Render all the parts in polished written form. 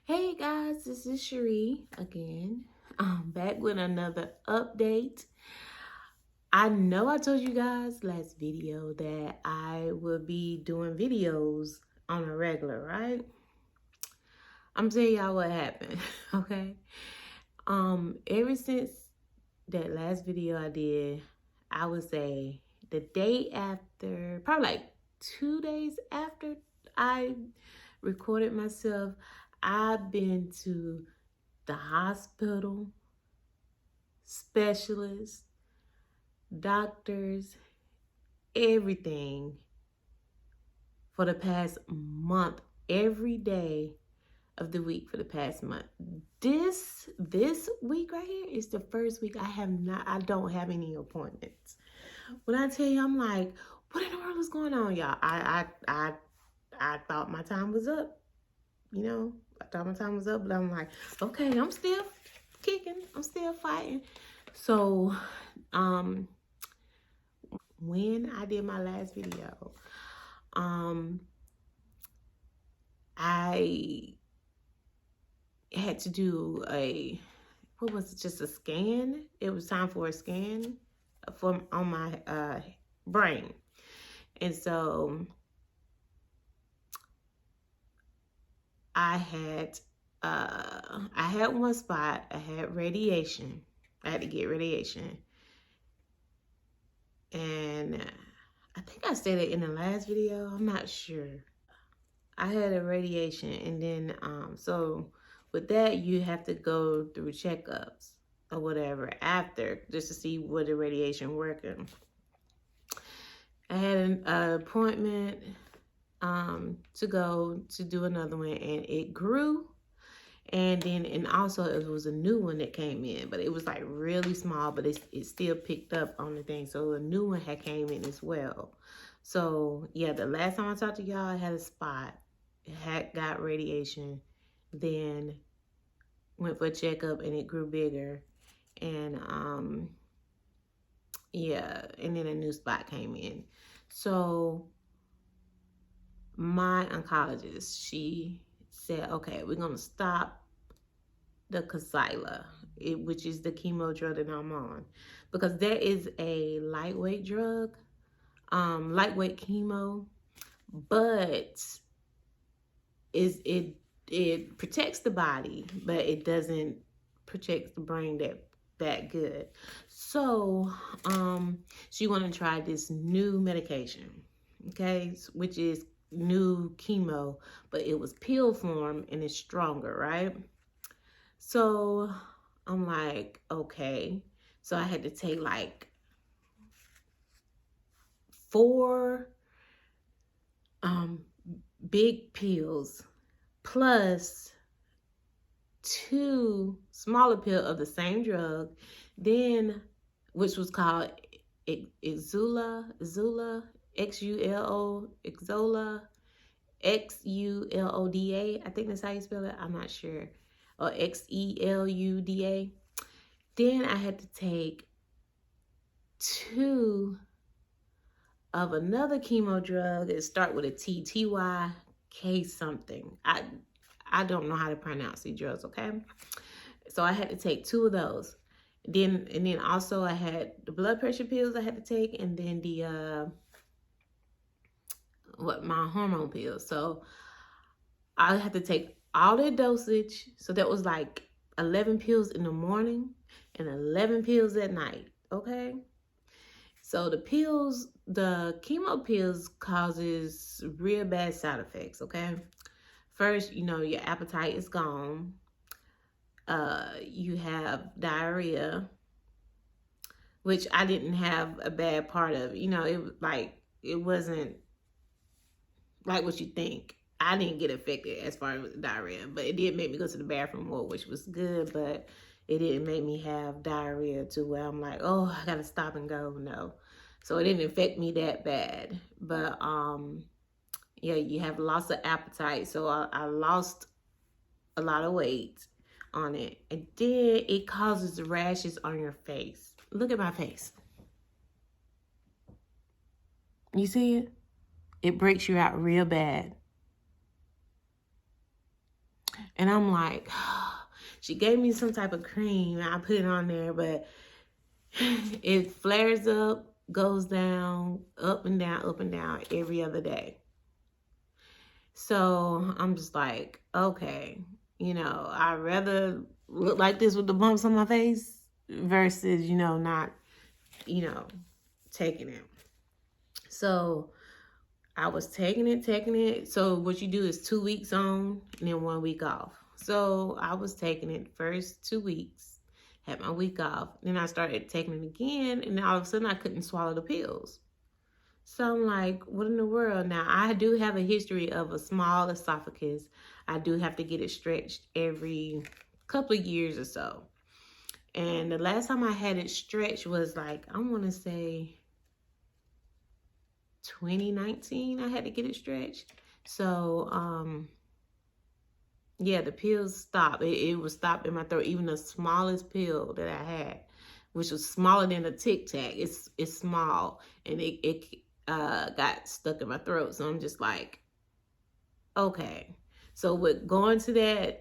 Hey guys, this is Cherie again. I'm back with another update. I know I told you guys last video that I will be doing videos on a regular, right? I'm telling y'all what happened, okay? Ever since that last video I did, I would say the day after, probably like 2 days after I recorded myself, I've been to the hospital, specialists, doctors, everything for the past month, every day of the week for the past month. This week right here is the first week I don't have any appointments. When I tell you, I'm like, what in the world is going on, y'all? I thought my time was up. I thought my time was up, but I'm like, okay, I'm still kicking, I'm still fighting. So, when I did my last video, I had to do just a scan. It was time for a scan on my brain. And so I had one spot, I had radiation. I had to get radiation. And I think I said it in the last video, I'm not sure. I had a radiation, and then so with that you have to go through checkups or whatever after, just to see what the radiation working. I had an appointment to go to do another one, and it grew, and also it was a new one that came in, but it was like really small, but it still picked up on the thing. So a new one had came in as well. So yeah, the last time I talked to y'all, I had a spot. It had got radiation, then went for a checkup, and it grew bigger. And yeah, and then a new spot came in. So my oncologist, she said, okay, we're gonna stop the Vascular, which is the chemo drug that I'm on, because there is a lightweight drug, lightweight chemo, but it protects the body, but it doesn't protect the brain that good. So she want to try this new medication, okay, which is new chemo, but it was pill form and it's stronger, right? So I'm like, okay. So I had to take like 4 big pills plus 2 smaller pills of the same drug, then, which was called Xula, Xula, Xuloda. I think that's how you spell it. I'm not sure. Or Xeluda. Then I had to take 2 of another chemo drug. It start with a T, TYK something. I don't know how to pronounce these drugs, okay? So I had to take 2 of those. And then also I had the blood pressure pills I had to take, and then the my hormone pills. So I had to take all their dosage. So that was like 11 pills in the morning and 11 pills at night, okay? So the chemo pills causes real bad side effects, okay? First, your appetite is gone. You have diarrhea, which I didn't have a bad part of. It wasn't like what you think. I didn't get affected as far as diarrhea, but it did make me go to the bathroom more, which was good, but it didn't make me have diarrhea to where I'm like, oh, I gotta stop and go. No. So it didn't affect me that bad. But yeah, you have loss of appetite. So I lost a lot of weight on it. And then it causes rashes on your face. Look at my face. You see it? It breaks you out real bad. And I'm like, she gave me some type of cream. I put it on there, but it flares up, goes down, up and down every other day. So I'm just like, okay, I'd rather look like this with the bumps on my face versus, not, taking it. So I was taking it. So what you do is 2 weeks on and then 1 week off. So I was taking it first 2 weeks, had my week off. Then I started taking it again, and then all of a sudden I couldn't swallow the pills. So I'm like, what in the world? Now, I do have a history of a small esophagus. I do have to get it stretched every couple of years or so. And the last time I had it stretched was like, I want to say 2019, I had to get it stretched. So, yeah, the pills stopped. It was stopped in my throat. Even the smallest pill that I had, which was smaller than a Tic Tac, it's small, and it got stuck in my throat. So I'm just like, okay. So with going to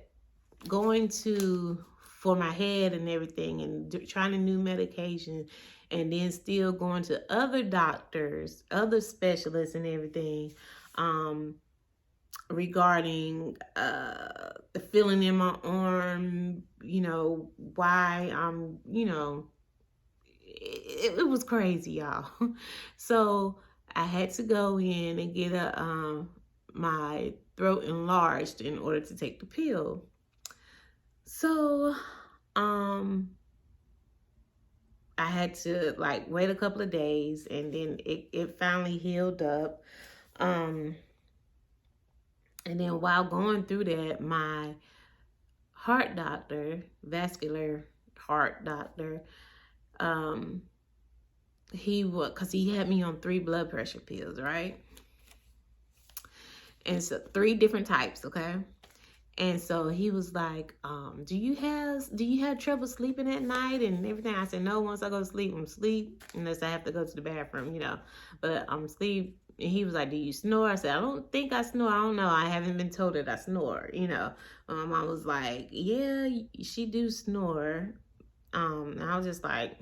for my head and everything, and trying a new medication, and then still going to other doctors, other specialists and everything, regarding the feeling in my arm, why I'm, it was crazy, y'all. So I had to go in and get my throat enlarged in order to take the pill. So I had to like wait a couple of days, and then it finally healed up. And then while going through that, my heart doctor, vascular heart doctor, because he had me on 3 blood pressure pills, right? And so 3 different types, okay? And so he was like, do you have trouble sleeping at night and everything? I said, no, once I go to sleep, I'm asleep, unless I have to go to the bathroom, but I'm asleep. And he was like, do you snore? I said, I don't think I snore. I don't know. I haven't been told that I snore, My mom was like, yeah, she do snore. And I was just like,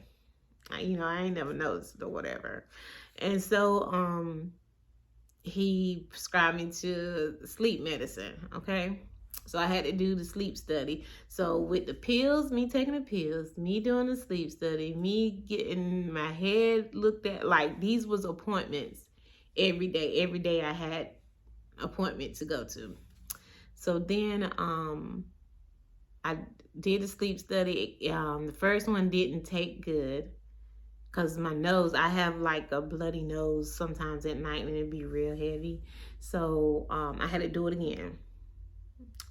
I ain't never noticed or whatever. And so he prescribed me to sleep medicine, okay? So I had to do the sleep study. So with the pills, me taking the pills, me doing the sleep study, me getting my head looked at, like these was appointments every day. Every day I had appointment to go to. So then I did the sleep study. The first one didn't take good, because my nose, I have like a bloody nose sometimes at night, and it'd be real heavy. So I had to do it again.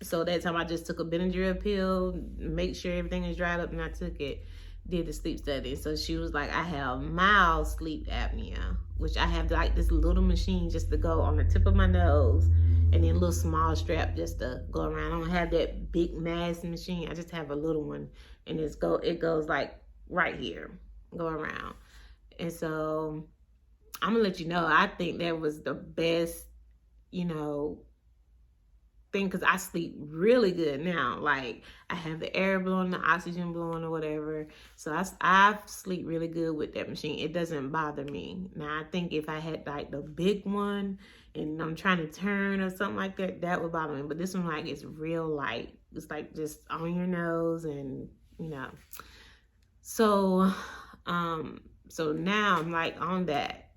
So that time I just took a Benadryl pill, make sure everything is dried up, and I took it, did the sleep study. So she was like, I have mild sleep apnea, which I have like this little machine just to go on the tip of my nose, and then a little small strap just to go around. I don't have that big mass machine. I just have a little one, and it goes like right here, go around. And so I'm gonna let you know, I think that was the best, thing, because I sleep really good now. Like I have the air blowing, the oxygen blowing or whatever. So I sleep really good with that machine. It doesn't bother me. Now I think if I had like the big one and I'm trying to turn or something like that, that would bother me. But this one, like, it's real light. It's like just on your nose, and So so now I'm like on that,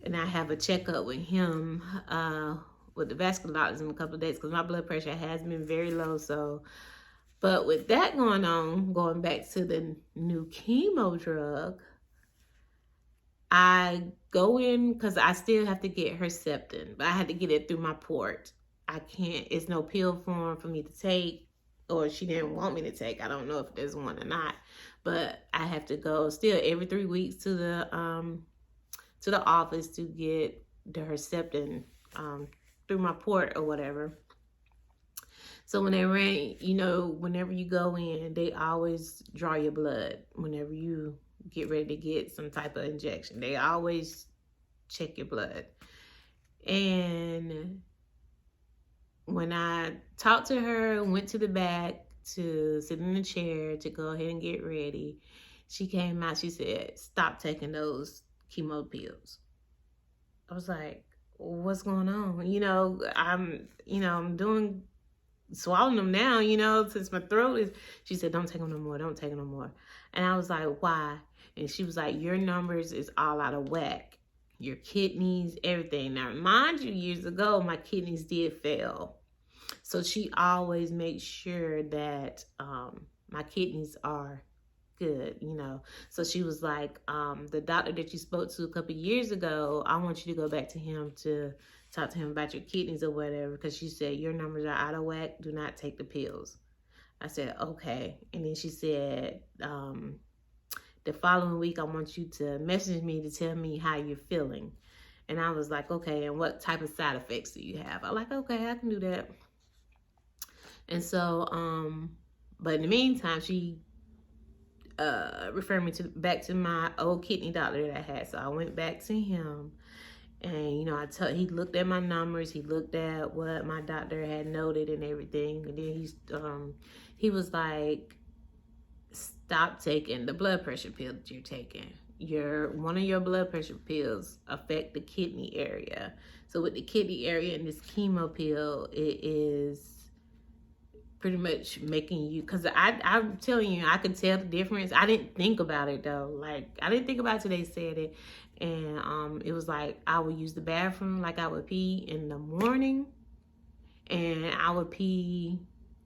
and I have a checkup with him, with the vascular doctors in a couple of days, because my blood pressure has been very low. So, but with that going on, going back to the new chemo drug, I go in because I still have to get Herceptin, but I had to get it through my port. I can't, it's no pill form for me to take, or she didn't want me to take. I don't know if there's one or not, but I have to go still every 3 weeks to the office to get the Herceptin through my port or whatever. So when they ran, whenever you go in, they always draw your blood. Whenever you get ready to get some type of injection, they always check your blood. And when I talked to her, went to the back to sit in the chair to go ahead and get ready, she came out, she said, stop taking those chemo pills. I was like, what's going on? I'm doing swallowing them now, since my throat is. She said, don't take them no more, don't take them no more. And I was like, why? And she was like, your numbers is all out of whack. Your kidneys, everything. Now, mind you, years ago, my kidneys did fail. So she always makes sure that my kidneys are good, So she was like, the doctor that you spoke to a couple of years ago, I want you to go back to him to talk to him about your kidneys or whatever, because she said, your numbers are out of whack. Do not take the pills. I said, okay. And then she said, the following week, I want you to message me to tell me how you're feeling. And I was like, okay, and what type of side effects do you have? I'm like, okay, I can do that. And so, but in the meantime, she referred me back to my old kidney doctor that I had. So I went back to him, and he looked at my numbers, he looked at what my doctor had noted and everything, and then he was like, stop taking the blood pressure pill that you're taking. One of your blood pressure pills affect the kidney area. So with the kidney area and this chemo pill, it is pretty much making you, because I'm telling you, I could tell the difference. I didn't think about it though. Like, I didn't think about it till they said it. And it was like, I would use the bathroom, like I would pee in the morning, and I would pee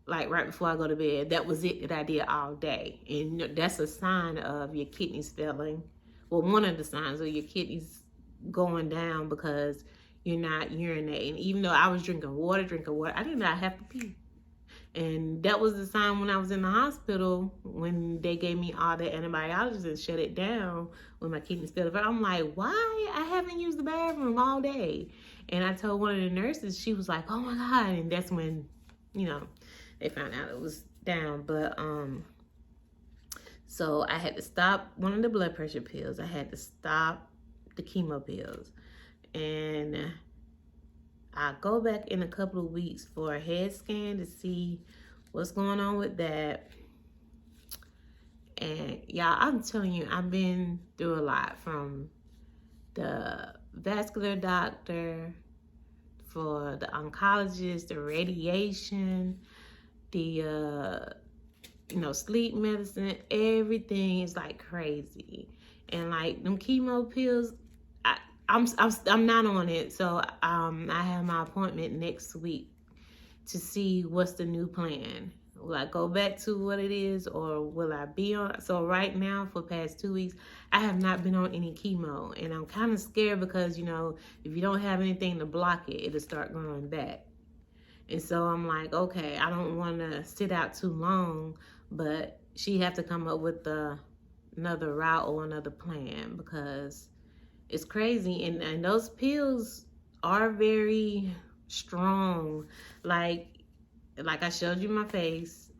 like right before I go to bed. That was it that I did all day. And that's a sign of your kidneys failing. Well, one of the signs of your kidneys going down, because you're not urinating. Even though I was drinking water, I did not have to pee. And that was the sign when I was in the hospital, when they gave me all the antibiotics and shut it down when my kidneys failed. I'm like, why? I haven't used the bathroom all day. And I told one of the nurses, she was like, oh my God. And that's when, they found out it was down. But, so I had to stop one of the blood pressure pills. I had to stop the chemo pills. And I'll go back in a couple of weeks for a head scan to see what's going on with that. And y'all, I'm telling you, I've been through a lot, from the vascular doctor, for the oncologist, the radiation, the sleep medicine. Everything is like crazy. And like them chemo pills, I'm not on it. So I have my appointment next week to see what's the new plan. Will I go back to what it is, or will I be on? So right now, for the past 2 weeks, I have not been on any chemo, and I'm kind of scared because, if you don't have anything to block it, it'll start going back. And so I'm like, okay, I don't want to sit out too long, but she have to come up with another route or another plan, because it's crazy. And those pills are very strong. Like I showed you my face,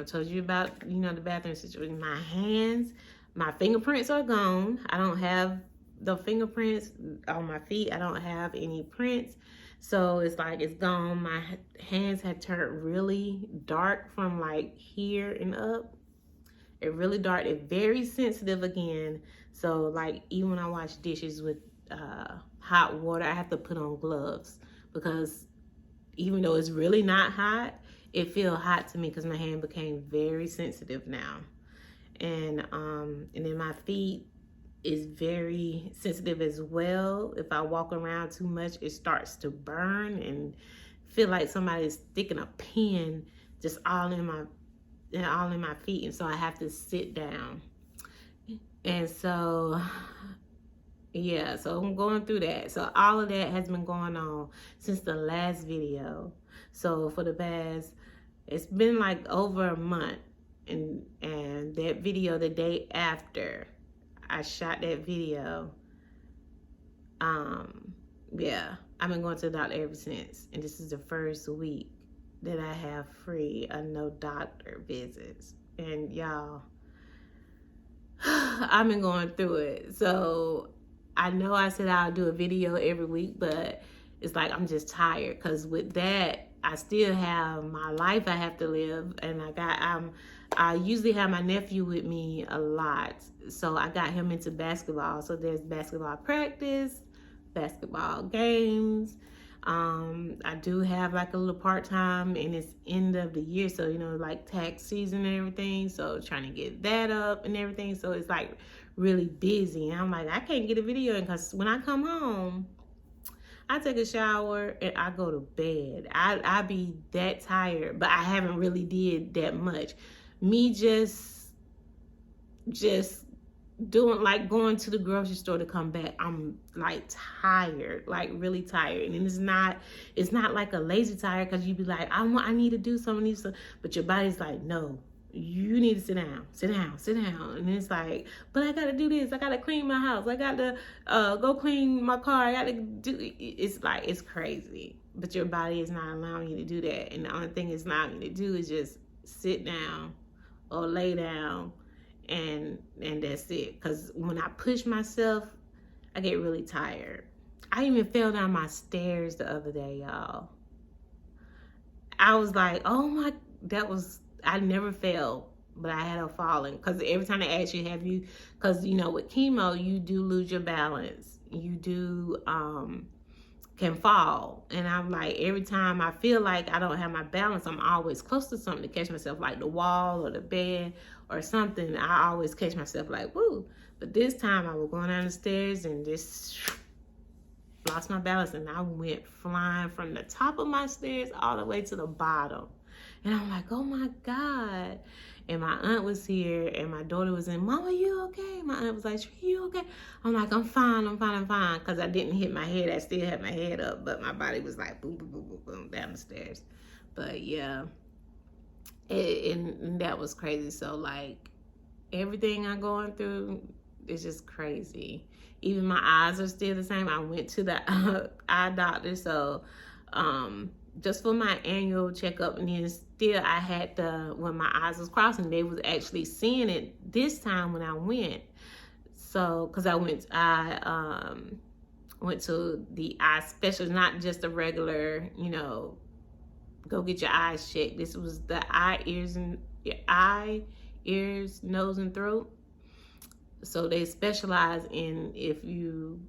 told you about, the bathroom situation. My hands, my fingerprints are gone. I don't have the fingerprints on my feet. I don't have any prints. So it's like, it's gone. My hands had turned really dark from like here and up. It really dark. It's very sensitive again. So like, even when I wash dishes with hot water, I have to put on gloves, because even though it's really not hot, it feels hot to me because my hand became very sensitive now. And then my feet is very sensitive as well. If I walk around too much, it starts to burn and feel like somebody's sticking a pin just all in my feet. And so I have to sit down. And so, yeah, so I'm going through that. So all of that has been going on since the last video. So for the past, it's been like over a month. And that video, the day after I shot that video, yeah, I've been going to the doctor ever since. And this is the first week that I have free of no doctor visits. And y'all, I've been going through it. So I know I said I'll do a video every week, but it's like I'm just tired, because with that, I still have my life I have to live, and I usually have my nephew with me a lot, so I got him into basketball. So there's basketball practice, basketball games. I do have like a little part-time, and it's end of the year, so like tax season and everything, so trying to get that up and everything, so it's like really busy, and I'm like, I can't get a video in, because when I come home, I take a shower and I go to bed. I be that tired, but I haven't really did that much. Me just doing, like, going to the grocery store to come back, I'm like tired, like really tired. And it's not like a lazy tired, because you be like, I need to do something, but your body's like, no, you need to sit down. And it's like, but I gotta do this, I gotta clean my house, I gotta go clean my car, I gotta do, it's like, it's crazy. But your body is not allowing you to do that, and the only thing it's allowing you to do is just sit down or lay down, and that's it. Because when I push myself, I get really tired. I even fell down my stairs the other day, y'all. I was like, oh my, I never fell, but I had a falling. Because every time they ask you, because with chemo, you do lose your balance. You do can fall. And I'm like, every time I feel like I don't have my balance, I'm always close to something to catch myself, like the wall or the bed or something. I always catch myself like, woo. But this time I was going down the stairs and just lost my balance, and I went flying from the top of my stairs all the way to the bottom. And I'm like, oh my God. And my aunt was here, and my daughter was in, Mama, you okay? My aunt was like, you okay? I'm like, I'm fine. Because I didn't hit my head. I still had my head up, but my body was like, boom, boom, boom, boom, boom, down the stairs. But yeah, and that was crazy. So like, everything I'm going through is just crazy. Even my eyes are still the same. I went to the eye doctor, so just for my annual checkup, and then still I had when my eyes was crossing, they was actually seeing it this time when I went. So, because I went to the eye specialist, not just a regular, go get your eyes checked. This was the eye, ears, nose, and throat. So they specialize in if you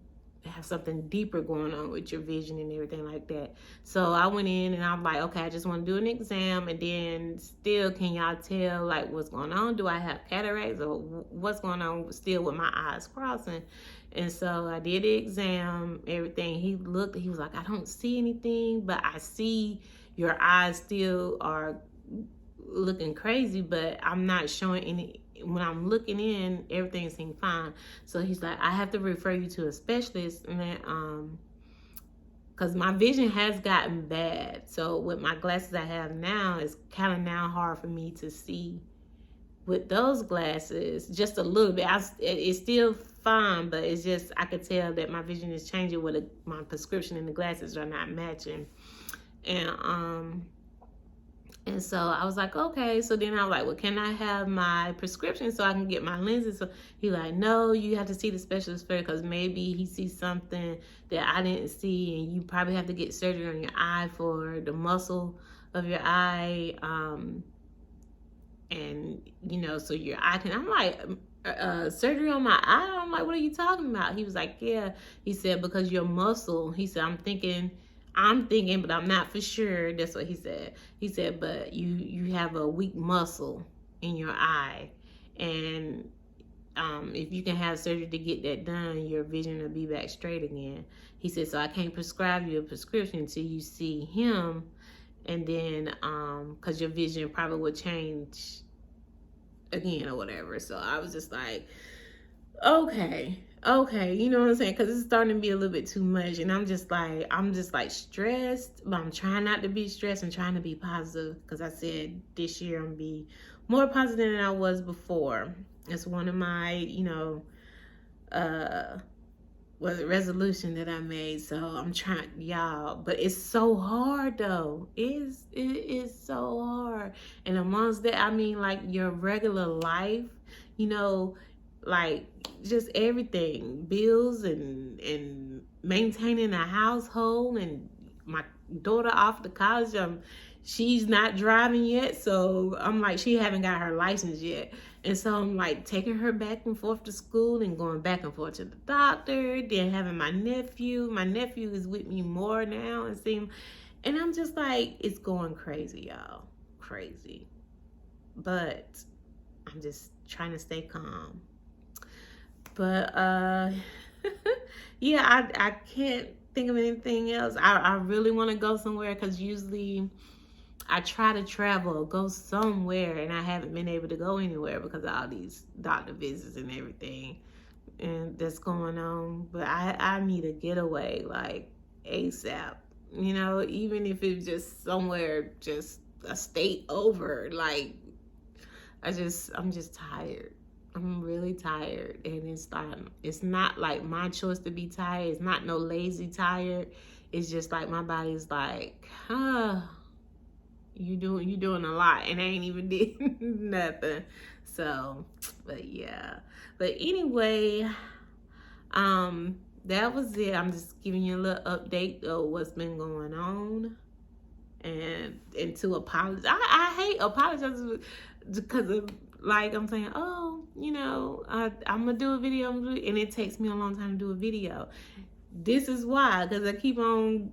have something deeper going on with your vision and everything like that. So I went in and I'm like, okay, I just want to do an exam, and then still, can y'all tell like what's going on? Do I have cataracts, or what's going on still with my eyes crossing? And so I did the exam, everything. He looked, he was like, I don't see anything, but I see your eyes still are looking crazy, but I'm not showing any. When I'm looking in, everything seemed fine. So he's like, I have to refer you to a specialist, and then because my vision has gotten bad. So with my glasses I have now, it's kind of now hard for me to see with those glasses, just a little bit. It's still fine, but it's just, I could tell that my vision is changing with my prescription, and the glasses are not matching. And so I was like, okay. So then I was like, well, can I have my prescription so I can get my lenses? So he like, no, you have to see the specialist first, because maybe he sees something that I didn't see, and you probably have to get surgery on your eye for the muscle of your eye. And, so your eye can, I'm like, surgery on my eye? I'm like, what are you talking about? He was like, yeah. He said, because your muscle, he said, I'm thinking, but I'm not for sure. That's what he said. He said, but you have a weak muscle in your eye. And if you can have surgery to get that done, your vision will be back straight again. He said, so I can't prescribe you a prescription until you see him. And then, because your vision probably will change again or whatever. So I was just like, okay, you know what I'm saying? Because it's starting to be a little bit too much, and I'm just like stressed, but I'm trying not to be stressed and trying to be positive, because I said this year I'm gonna be more positive than I was before. It's one of my, resolution that I made. So I'm trying, y'all, but it's so hard though. It is so hard. And amongst that, I mean, like your regular life, like just everything, bills and maintaining a household, and daughter off to college. She's not driving yet, so I'm like, she haven't got her license yet. And so I'm like taking her back and forth to school and going back and forth to the doctor, then having my nephew. My nephew is with me more now, it seems. And I'm just like, it's going crazy, y'all. Crazy. But I'm just trying to stay calm. But yeah, I can't think of anything else. I really want to go somewhere, because usually I try to travel or go somewhere, and I haven't been able to go anywhere because of all these doctor visits and everything and that's going on. But I need a getaway, like ASAP. You know, even if it's just somewhere, just a state over. Like, I'm just tired. I'm really tired, and it's not like my choice to be tired. It's not no lazy tired. It's just like my body's like, you doing a lot, and I ain't even did nothing. So, but yeah. But anyway, that was it. I'm just giving you a little update of what's been going on, and to apologize. I hate apologizing because of, like, I'm saying, oh, you know, I'm gonna do a video, and it takes me a long time to do a video. This is why, because I keep on,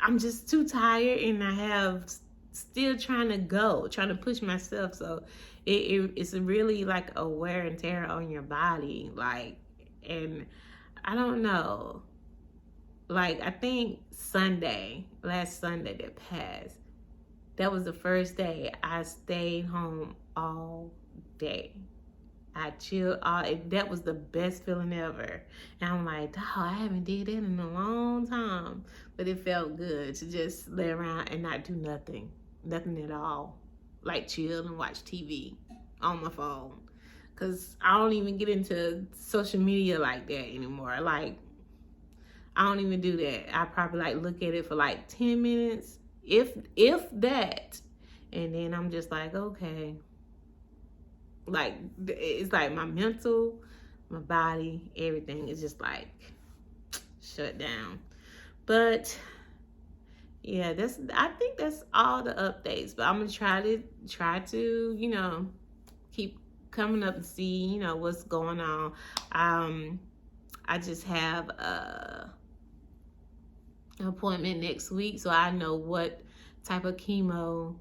I'm just too tired, and I have still trying to push myself. So it's really like a wear and tear on your body. Like, and I don't know. Like, I think last Sunday that passed, that was the first day I stayed home all day. I chilled all. That was the best feeling ever. And I'm like, oh, I haven't did that in a long time. But it felt good to just lay around and not do nothing at all. Like, chill and watch TV on my phone. Because I don't even get into social media like that anymore. Like, I don't even do that. I probably like look at it for like 10 minutes, if that. And then I'm just like, okay. Like, it's like my mental, my body, everything is just like shut down. But yeah, I think that's all the updates. But I'm gonna try to, you know, keep coming up and see, you know, what's going on. I just have an appointment next week, so I know what type of chemo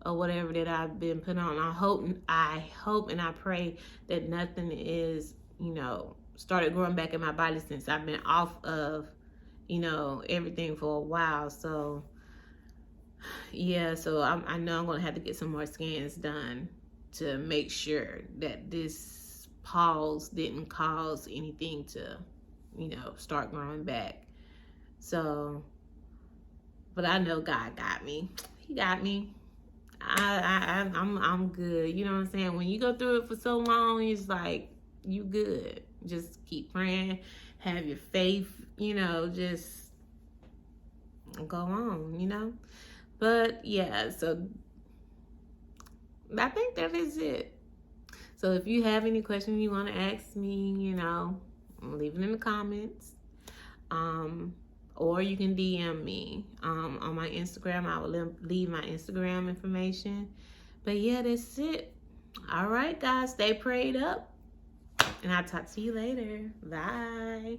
or whatever that I've been put on. I hope and I pray that nothing is, you know, started growing back in my body since I've been off of, you know, everything for a while. So yeah, so I know I'm gonna have to get some more scans done to make sure that this pause didn't cause anything to, you know, start growing back. So, but I know God got me. He got me. I'm good. You know what I'm saying? When you go through it for so long, it's like, you good. Just keep praying, have your faith, you know, just go on, you know. But yeah, so I think that is it. So if you have any questions you want to ask me, you know, leave it in the comments. Or you can DM me on my Instagram. I will leave my Instagram information. But yeah, that's it. All right, guys, stay prayed up. And I'll talk to you later. Bye.